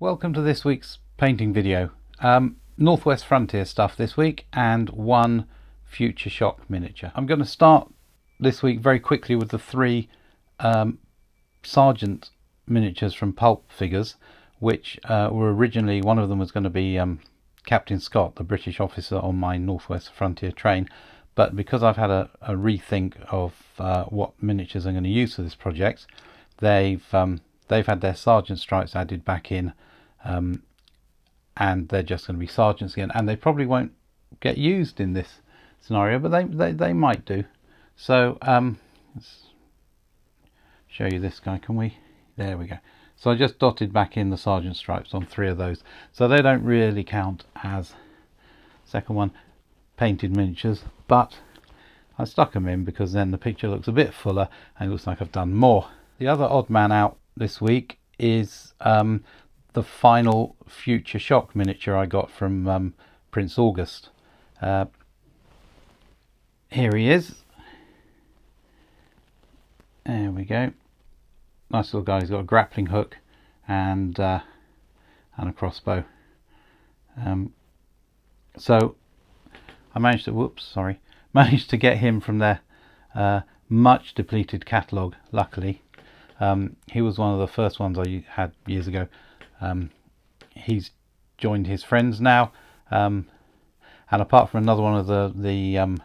Welcome to this week's painting video. Northwest Frontier stuff this week and one Future Shock miniature. I'm going to start this week very quickly with the three Sergeant miniatures from Pulp Figures, which were originally, one of them was going to be Captain Scott, the British officer on my Northwest Frontier train, but because I've had a rethink of what miniatures I'm going to use for this project, they've had their Sergeant stripes added back in, and they're just going to be Sergeants again, and they probably won't get used in this scenario, but they might do. So let's show you this guy, can we? There we go. So I just dotted back in the Sergeant stripes on three of those, so they don't really count as second one painted miniatures, but I stuck them in because then the picture looks a bit fuller and it looks like I've done more. The other odd man out this week is the final Future Shock miniature I got from Prince August. Here he is. There we go. Nice little guy. He's got a grappling hook and a crossbow. So I managed to get him from their much depleted catalogue, luckily. He was one of the first ones I had years ago. He's joined his friends now, and apart from another one of the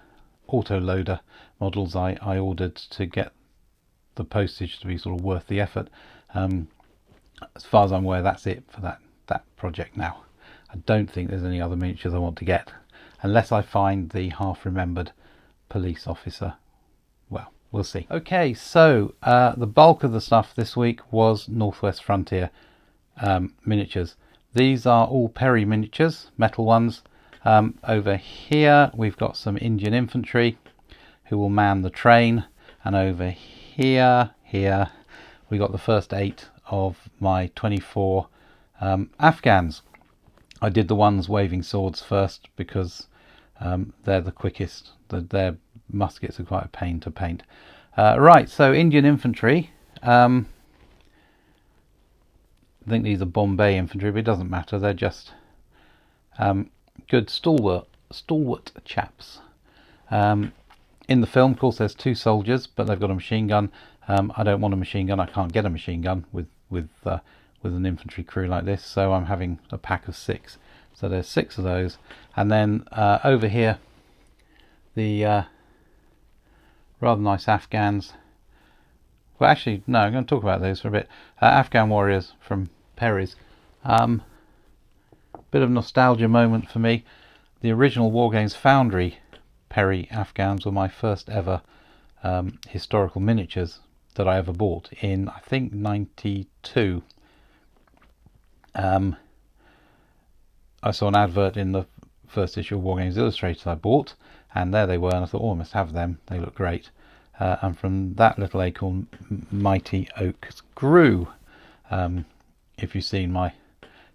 autoloader models I ordered to get the postage to be sort of worth the effort, as far as I'm aware, that's it for that project now. I don't think there's any other miniatures I want to get, unless I find the half-remembered police officer. Well, we'll see. Okay, so the bulk of the stuff this week was Northwest Frontier miniatures. These are all Perry miniatures, metal ones. Over here we've got some Indian infantry who will man the train, and over here we got the first 8 of my 24 Afghans. I did the ones waving swords first because they're the quickest. Their muskets are quite a pain to paint. Right, so Indian infantry. I think these are Bombay infantry, but it doesn't matter. They're just good stalwart chaps. In the film, of course, there's 2 soldiers, but they've got a machine gun. I don't want a machine gun. I can't get a machine gun with an infantry crew like this, so I'm having a pack of 6. So there's 6 of those, and then over here, the rather nice Afghans. Well, actually, no, I'm going to talk about those for a bit. Afghan warriors from Perry's. Bit of nostalgia moment for me. The original Wargames Foundry Perry Afghans were my first ever historical miniatures that I ever bought in, I think, 92. I saw an advert in the first issue of Wargames Illustrated I bought, and there they were, and I thought, oh, I must have them. They look great. And from that little acorn, mighty oaks grew. If you've seen my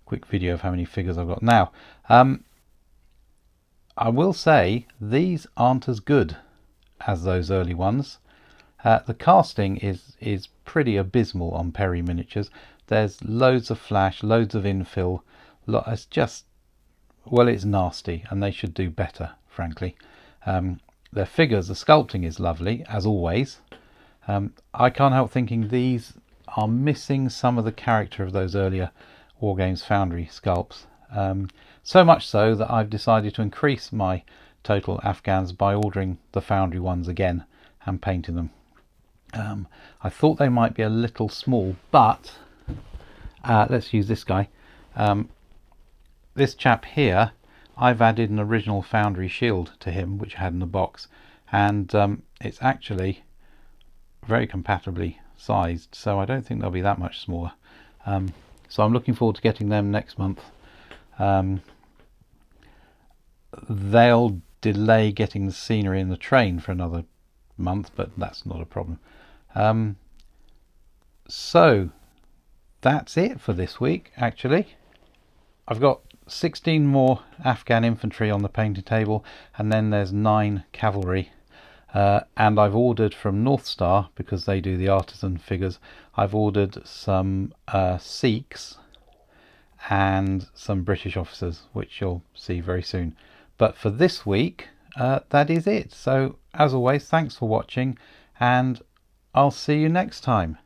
quick video of how many figures I've got now. I will say these aren't as good as those early ones. The casting is pretty abysmal on Perry miniatures. There's loads of flash, loads of infill. It's just, well, it's nasty, and they should do better, frankly. Their figures, the sculpting is lovely, as always. I can't help thinking these are missing some of the character of those earlier Wargames Foundry sculpts. So much so that I've decided to increase my total Afghans by ordering the Foundry ones again and painting them. I thought they might be a little small, but let's use this guy. This chap here, I've added an original Foundry shield to him, which I had in the box, and it's actually very compatibly sized, so I don't think they'll be that much smaller. So I'm looking forward to getting them next month. They'll delay getting the scenery in the train for another month, but that's not a problem. So that's it for this week, actually. I've got 16 more Afghan infantry on the painting table, and then there's 9 cavalry. And I've ordered from North Star, because they do the artisan figures, I've ordered some Sikhs and some British officers, which you'll see very soon. But for this week, that is it. So as always, thanks for watching, and I'll see you next time.